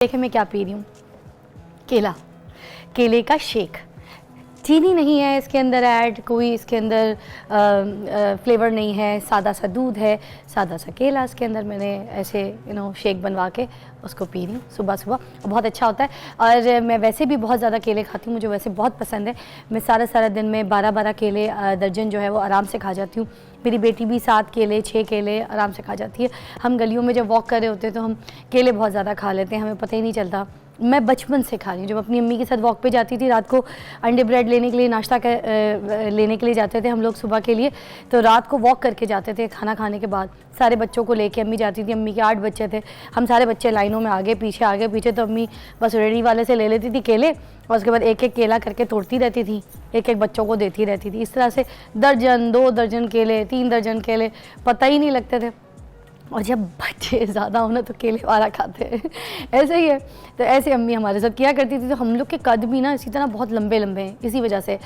देखें मैं क्या पी रही हूँ, केला, केले का शेक। चीनी नहीं है इसके अंदर ऐड, कोई इसके अंदर फ्लेवर नहीं है, सादा सा दूध है, सादा सा केला इसके अंदर मैंने ऐसे शेक बनवा के उसको पी रही हूँ सुबह सुबह। बहुत अच्छा होता है। और मैं वैसे भी बहुत ज़्यादा केले खाती हूँ, मुझे वैसे बहुत पसंद है। मैं सारा दिन में 12 केले दर्जन जो है वो आराम से खा जाती हूँ। मेरी बेटी भी 7 केले 6 केले आराम से खा जाती है। हम गलियों में जब वॉक कर रहे होते हैं तो हम केले बहुत ज़्यादा खा लेते हैं, हमें पता ही नहीं चलता। मैं बचपन से खा रही हूँ, जब अपनी अम्मी के साथ वॉक पे जाती थी, रात को अंडे ब्रेड लेने के लिए, नाश्ता लेने के लिए जाते थे हम लोग सुबह के लिए, तो रात को वॉक करके जाते थे खाना खाने के बाद। सारे बच्चों को लेके अम्मी जाती थी, अम्मी के 8 बच्चे थे, हम सारे बच्चे लाइनों में आगे पीछे, तो अम्मी बस रेडी वाले से ले लेती थी केले और उसके बाद एक एक केला करके तोड़ती रहती थी, एक एक बच्चों को देती रहती थी। इस तरह से दर्जन 2 दर्जन केले 3 दर्जन केले पता ही नहीं लगते थे। और जब बच्चे ज़्यादा होना तो केले वाला खाते हैं, ऐसे ही है। तो ऐसे अम्मी हमारे साथ किया करती थी। तो हम लोग के कद भी ना इसी तरह बहुत लंबे लंबे हैं, इसी वजह से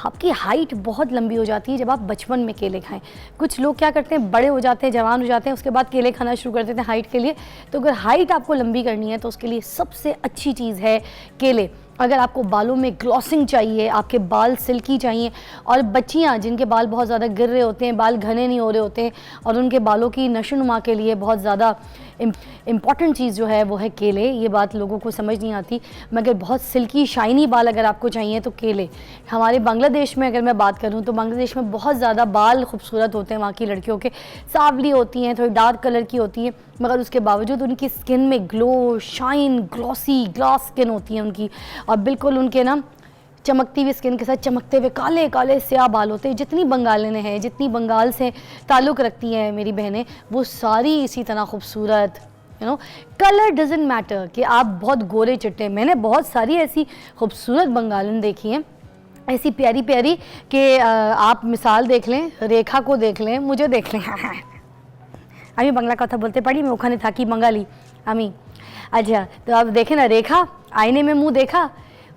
आपकी हाइट बहुत लंबी हो जाती है जब आप बचपन में केले खाएं। कुछ लोग क्या करते हैं, बड़े हो जाते हैं, जवान हो जाते हैं, उसके बाद केले खाना शुरू कर देते हैं हाइट के लिए। तो अगर हाइट आपको लंबी करनी है तो उसके लिए सबसे अच्छी चीज़ है केले। अगर आपको बालों में ग्लॉसिंग चाहिए, आपके बाल सिल्की चाहिए, और बच्चियां जिनके बाल बहुत ज़्यादा गिर रहे होते हैं, बाल घने नहीं हो रहे होते हैं, और उनके बालों की नशोनुमा के लिए बहुत ज़्यादा इम्पॉर्टेंट चीज़ जो है वो है केले। ये बात लोगों को समझ नहीं आती, मगर बहुत सिल्की शाइनी बाल अगर आपको चाहिए तो केले। हमारे बांग्लादेश में अगर मैं बात करूँ तो बांग्लादेश में बहुत ज़्यादा बाल खूबसूरत होते हैं, वहाँ की लड़कियों के सांवली होती हैं, थोड़ी डार्क कलर की होती हैं, मगर उसके बावजूद उनकी स्किन में glow, shine, glossy glass skin होती है उनकी, और बिल्कुल उनके ना चमकती हुई स्किन के साथ चमकते हुए काले काले स्याह बाल होते हैं। जितनी बंगालियाँ हैं, जितनी बंगाल से ताल्लुक़ रखती हैं मेरी बहनें, वो सारी इसी तरह खूबसूरत। कलर डजेंट मैटर कि आप बहुत गोरे चिट्टे। मैंने बहुत सारी ऐसी खूबसूरत बंगालियाँ देखी हैं, ऐसी प्यारी प्यारी कि आप मिसाल देख लें, रेखा को देख लें, मुझे देख लें। আমি বাংলা কথা বলতে পারি, मैं ওখানে থাকি बंगाली আমি। अच्छा, तो आप देखें ना, रेखा आईने में मुंह देखा,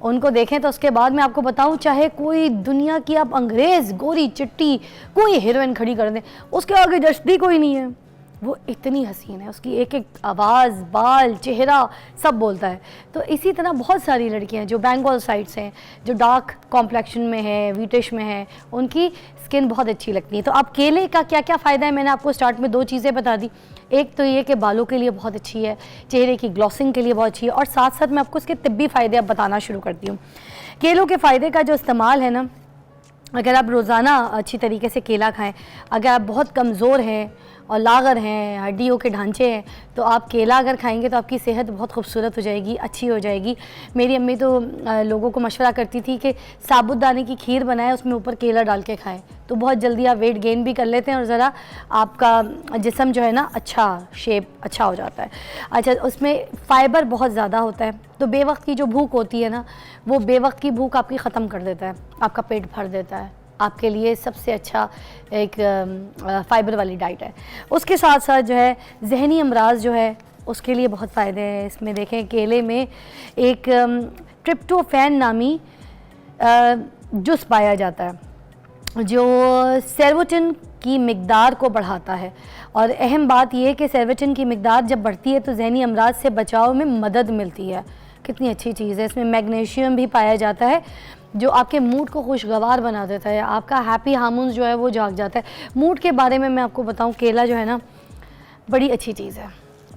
उनको देखें तो उसके बाद मैं आपको बताऊं, चाहे कोई दुनिया की आप अंग्रेज़ गोरी चिट्टी कोई हीरोइन खड़ी कर दें, उसके आगे जस्ती कोई नहीं है। वो इतनी हसीन है, उसकी एक एक आवाज़, बाल, चेहरा सब बोलता है। तो इसी तरह बहुत सारी लड़कियां जो बंगाल साइड से हैं, जो डार्क कॉम्प्लेक्शन में है, वीटिश में है, उनकी स्किन बहुत अच्छी लगती है। तो अब केले का क्या क्या फ़ायदा है, मैंने आपको स्टार्ट में 2 चीज़ें बता दी। एक तो ये कि बालों के लिए बहुत अच्छी है, चेहरे की ग्लॉसिंग के लिए बहुत अच्छी है, और साथ साथ मैं आपको इसके तिब्बी फ़ायदे अब बताना शुरू करती हूँ। केलों के फ़ायदे का जो इस्तेमाल है ना, अगर आप रोज़ाना अच्छी तरीके से केला खाएं, अगर आप बहुत कमज़ोर हैं और लागर हैं, हड्डियों के ढांचे हैं, तो आप केला अगर खाएंगे तो आपकी सेहत बहुत खूबसूरत हो जाएगी, अच्छी हो जाएगी। मेरी अम्मी तो लोगों को मशवरा करती थी कि साबुदाने की खीर बनाएं, उसमें ऊपर केला डाल के खाएं, तो बहुत जल्दी आप वेट गेन भी कर लेते हैं और ज़रा आपका जिस्म जो है ना अच्छा शेप अच्छा हो जाता है। अच्छा, उसमें फ़ाइबर बहुत ज़्यादा होता है, तो बेवक्त की जो भूख होती है ना, वो बेवक्त की भूख आपकी ख़त्म कर देता है, आपका पेट भर देता है। आपके लिए सबसे अच्छा एक फ़ाइबर वाली डाइट है। उसके साथ साथ जो है जहनी अमराज जो है उसके लिए बहुत फ़ायदे हैं। इसमें देखें, केले में एक ट्रिप्टोफैन नामी जुस पाया जाता है जो सेरोटोनिन की मिकदार को बढ़ाता है, और अहम बात यह है कि सेरोटोनिन की मिकदार जब बढ़ती है तो जहनी अमराज से बचाव में मदद मिलती है। कितनी अच्छी चीज़ है। इसमें मैग्नीशियम भी पाया जाता है जो आपके मूड को खुशगवार बना देता है, आपका हैप्पी हार्मोन्स जो है वो जाग जाता है। मूड के बारे में मैं आपको बताऊं, केला जो है ना बड़ी अच्छी चीज़ है,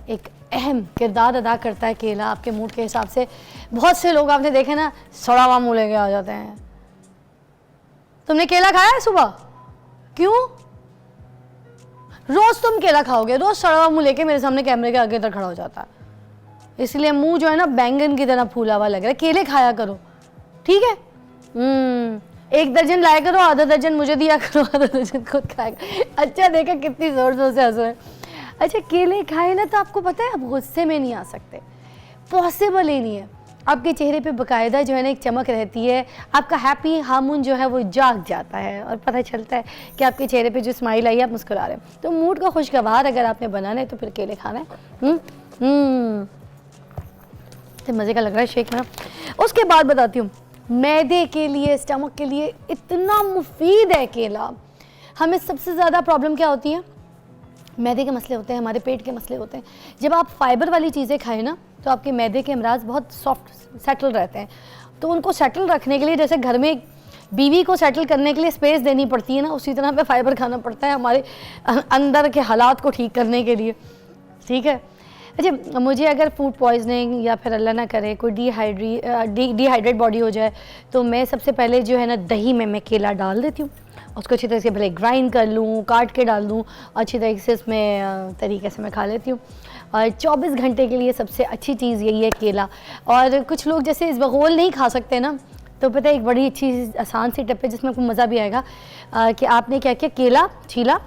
एक अहम किरदार अदा करता है केला आपके मूड के हिसाब से। बहुत से लोग आपने देखे ना, सड़ा हुआ मुँह लेके आ जाते हैं। तुमने केला खाया है सुबह? क्यों? रोज़ तुम केला खाओगे, रोज़ सड़ा हुआ मुँह लेके मेरे सामने कैमरे के आगे तक खड़ा हो जाता है, इसलिए मुँह जो है ना बैंगन की तरह फूला हुआ लग रहा है। केले खाया करो, ठीक है? 1 दर्जन लाया करो, आधा दर्जन मुझे दिया करो, आधा दर्जन खुद खाया करो। अच्छा, देखा कितनी ज़ोर ज़ोर से हंस रहे हैं। अच्छा, केले खाए ना तो आपको पता है आप गुस्से में नहीं आ सकते, पॉसिबल ही नहीं है। आपके चेहरे पे बाकायदा जो है ना एक चमक रहती है, आपका हैप्पी हार्मोन जो है वो जाग जाता है, और पता चलता है कि आपके चेहरे पे जो स्माइल आई है, आप मुस्कुरा रहे हैं। तो मूड को खुशगवार अगर आपने बनाना है तो फिर केले खाना है। तो मज़े का लग रहा है शेक ना। उसके बाद बताती हूँ, मैदे के लिए, स्टमक के लिए इतना मुफीद है केला। हमें सबसे ज़्यादा प्रॉब्लम क्या होती है? मैदे के मसले होते हैं, हमारे पेट के मसले होते हैं। जब आप फाइबर वाली चीज़ें खाएं ना, तो आपके मैदे के अमराज बहुत सॉफ्ट सेटल रहते हैं। तो उनको सेटल रखने के लिए, जैसे घर में बीवी को सेटल करने के लिए स्पेस देनी पड़ती है ना, उसी तरह पे फाइबर खाना पड़ता है हमारे अंदर के हालात को ठीक करने के लिए, ठीक है। अच्छा, मुझे अगर फूड पॉइजनिंग या फिर अल्लाह ना करे कोई डिहाइड्रेट बॉडी हो जाए, तो मैं सबसे पहले जो है ना दही में मैं केला डाल देती हूँ, उसको अच्छी तरह से भले ग्राइंड कर लूँ, काट के डाल दूँ, अच्छी तरीके से इसमें तरीके से मैं खा लेती हूँ। और 24 घंटे के लिए सबसे अच्छी चीज़ यही है केला। और कुछ लोग जैसे इसबगोल नहीं खा सकते ना, तो पता है एक बड़ी अच्छी आसान सी टिप है जिसमें आपको मज़ा भी आएगा कि आपने क्या किया, केला छीला,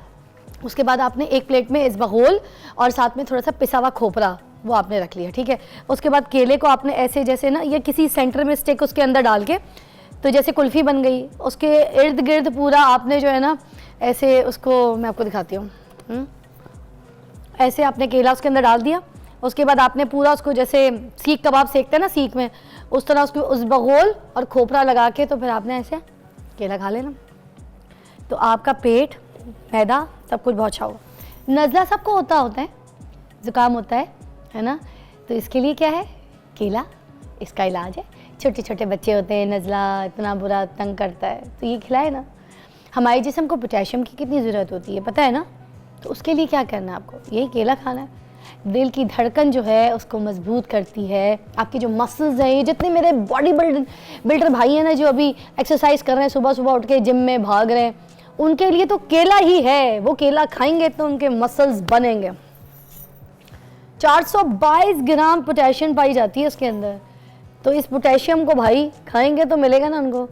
उसके बाद आपने एक प्लेट में इसबगोल और साथ में थोड़ा सा पिसा हुआ खोपरा वो आपने रख लिया, ठीक है। उसके बाद केले को आपने ऐसे जैसे ना ये किसी सेंटर में स्टिक उसके अंदर डाल के, तो जैसे कुल्फ़ी बन गई, उसके इर्द गिर्द पूरा आपने जो है ना ऐसे उसको, मैं आपको दिखाती हूँ, ऐसे आपने केला उसके अंदर डाल दिया। उसके बाद आपने पूरा उसको जैसे सीख कबाब सेकते हैं ना सीख में, उस तरह उसको इसबगोल और खोपरा लगा के तो फिर आपने ऐसे केला खा लेना। तो आपका पेट, मैदा सब कुछ बहुत अच्छा होगा। नज़ला सबको होता है, ज़ुकाम होता है ना, तो इसके लिए क्या है, केला इसका इलाज है। छोटे छोटे बच्चे होते हैं, नज़ला इतना बुरा तंग करता है, तो ये खिलाए ना। हमारे जिस्म को पोटेशियम की कितनी ज़रूरत होती है पता है ना, तो उसके लिए क्या करना है आपको, यही केला खाना है। दिल की धड़कन जो है उसको मजबूत करती है, आपके जो मसल्स हैं, ये जितने मेरे बॉडी बिल्डर भाई हैं ना जो अभी एक्सरसाइज कर रहे हैं, सुबह सुबह उठ के जिम में भाग रहे हैं, उनके लिए तो केला ही है। वो केला खाएंगे तो उनके मसल्स बनेंगे। 422 ग्राम पोटेशियम पाई जाती है उसके अंदर, तो इस पोटेशियम को भाई खाएंगे तो मिलेगा ना उनको।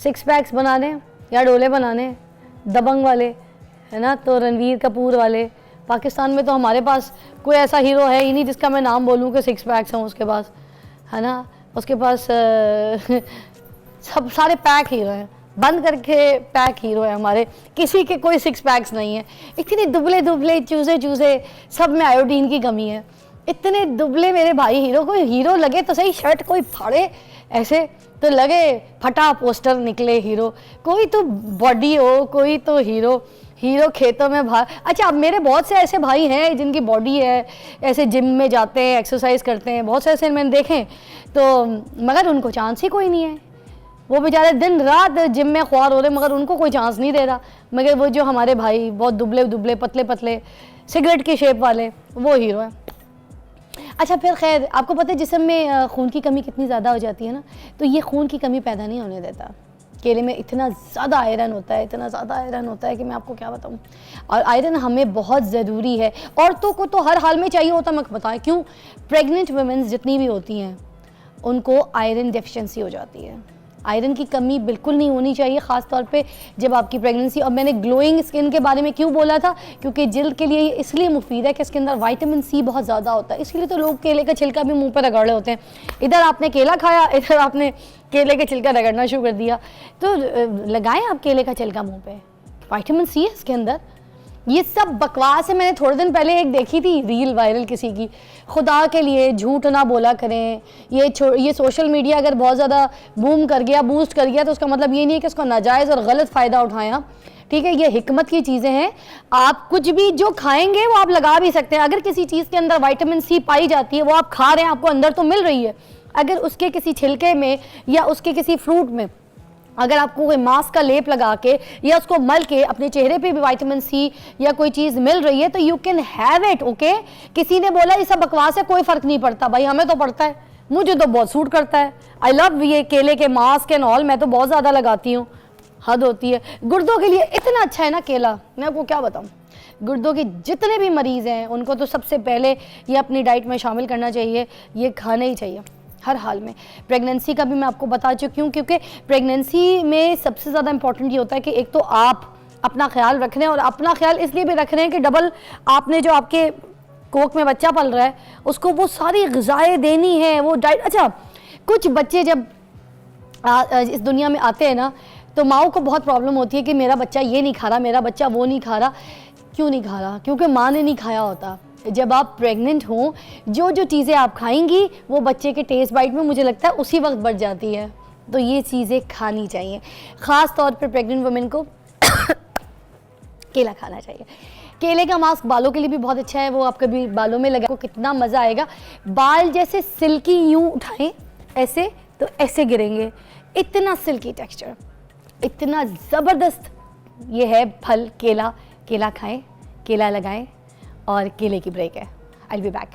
6 पैक्स बनाने या डोले बनाने दबंग वाले, है ना, तो रणवीर कपूर वाले। पाकिस्तान में तो हमारे पास कोई ऐसा हीरो है ही नहीं जिसका मैं नाम बोलूँ कि 6 पैक्स हैं उसके पास, है ना। उसके पास सब सारे पैक हीरो हैं, बंद करके पैक हीरो है हमारे, किसी के कोई 6 पैक्स नहीं है। इतने दुबले दुबले चूजे सब में आयोडीन की कमी है। इतने दुबले मेरे भाई हीरो, कोई हीरो लगे तो सही, शर्ट कोई फाड़े ऐसे तो लगे फटा पोस्टर निकले हीरो। कोई तो बॉडी हो, कोई तो हीरो खेतों में भाग। अच्छा, अब मेरे बहुत से ऐसे भाई हैं जिनकी बॉडी है, ऐसे जिम में जाते हैं, एक्सरसाइज करते हैं, बहुत से ऐसे मैंने देखे, तो मगर उनको चांस ही कोई नहीं है। वो बेचारे दिन रात जिम में ख्वार हो रहे, मगर उनको कोई चांस नहीं दे रहा। मगर वो जो हमारे भाई बहुत दुबले दुबले पतले पतले सिगरेट की शेप वाले, वो हीरो हैं। अच्छा, फिर खैर आपको पता है जिस्म में खून की कमी कितनी ज़्यादा हो जाती है ना, तो ये खून की कमी पैदा नहीं होने देता। केले में इतना ज़्यादा आयरन होता है, इतना ज़्यादा आयरन होता है कि मैं आपको क्या बताऊँ। और आयरन हमें बहुत ज़रूरी है, औरतों को तो हर हाल में चाहिए होता। मैं बताएं क्यों, प्रेग्नेंट वुमेन्स जितनी भी होती हैं उनको आयरन डेफिशिएंसी हो जाती है। आयरन की कमी बिल्कुल नहीं होनी चाहिए, ख़ास तौर पे जब आपकी प्रेगनेंसी। और मैंने ग्लोइंग स्किन के बारे में क्यों बोला था, क्योंकि जिल्द के लिए इसलिए मुफीद है कि इसके अंदर विटामिन सी बहुत ज़्यादा होता है। इसीलिए तो लोग केले का छिलका भी मुंह पर रगड़ रहे होते हैं। इधर आपने केला खाया, इधर आपने केले का छिलका रगड़ना शुरू कर दिया। तो लगाएं आप केले का छिलका मुँह पर, विटामिन सी है इसके अंदर। ये सब बकवास है। मैंने थोड़े दिन पहले एक देखी थी रील वायरल किसी की, खुदा के लिए झूठ ना बोला करें। ये सोशल मीडिया अगर बहुत ज़्यादा बूम कर गया, बूस्ट कर गया, तो उसका मतलब ये नहीं है कि उसका नाजायज़ और गलत फ़ायदा उठाएं आप, ठीक है। ये हिकमत की चीज़ें हैं। आप कुछ भी जो खाएंगे वो आप लगा भी सकते हैं। अगर किसी चीज़ के अंदर विटामिन सी पाई जाती है, वो आप खा रहे हैं, आपको अंदर तो मिल रही है। अगर उसके किसी छिलके में या उसके किसी फ्रूट में अगर आपको कोई मास्क का लेप लगा के या उसको मल के अपने चेहरे पे भी विटामिन सी या कोई चीज़ मिल रही है, तो you can have it, okay. किसी ने बोला ये सब बकवास है, कोई फ़र्क नहीं पड़ता। भाई हमें तो पड़ता है, मुझे तो बहुत सूट करता है। आई लव ये केले के मास्क एंड ऑल, मैं तो बहुत ज़्यादा लगाती हूँ, हद होती है। गुर्दों के लिए इतना अच्छा है ना केला, मैं आपको क्या बताऊँ। गुर्दों के जितने भी मरीज़ हैं उनको तो सबसे पहले ये अपनी डाइट में शामिल करना चाहिए, ये खाना ही चाहिए हर हाल में। प्रेगनेंसी का भी मैं आपको बता चुकी हूँ, क्योंकि प्रेगनेंसी में सबसे ज़्यादा इंपॉर्टेंट ये होता है कि एक तो आप अपना ख्याल रख रहे हैं, और अपना ख्याल इसलिए भी रख रहे हैं कि डबल आपने जो आपके कोख में बच्चा पल रहा है उसको वो सारी ग़िज़ाएँ देनी है, वो डाइट। अच्छा, कुछ बच्चे जब इस दुनिया में आते हैं ना, तो माओ को बहुत प्रॉब्लम होती है कि मेरा बच्चा ये नहीं खा रहा, मेरा बच्चा वो नहीं खा रहा। क्यों नहीं खा रहा? क्योंकि माँ ने नहीं खाया होता। जब आप प्रेग्नेंट हों, जो जो चीज़ें आप खाएंगी वो बच्चे के टेस्ट बाइट में मुझे लगता है उसी वक्त बढ़ जाती है। तो ये चीज़ें खानी चाहिए, ख़ास तौर पर प्रेग्नेंट वुमेन को केला खाना चाहिए। केले का मास्क बालों के लिए भी बहुत अच्छा है, वो आप कभी बालों में लगा, कितना मज़ा आएगा। बाल जैसे सिल्की यूं उठाएं ऐसे तो ऐसे गिरेंगे, इतना सिल्की टेक्सचर, इतना ज़बरदस्त ये है फल केला। केला खाएं, केला लगाएं और केले की ब्रेक है। I will be back.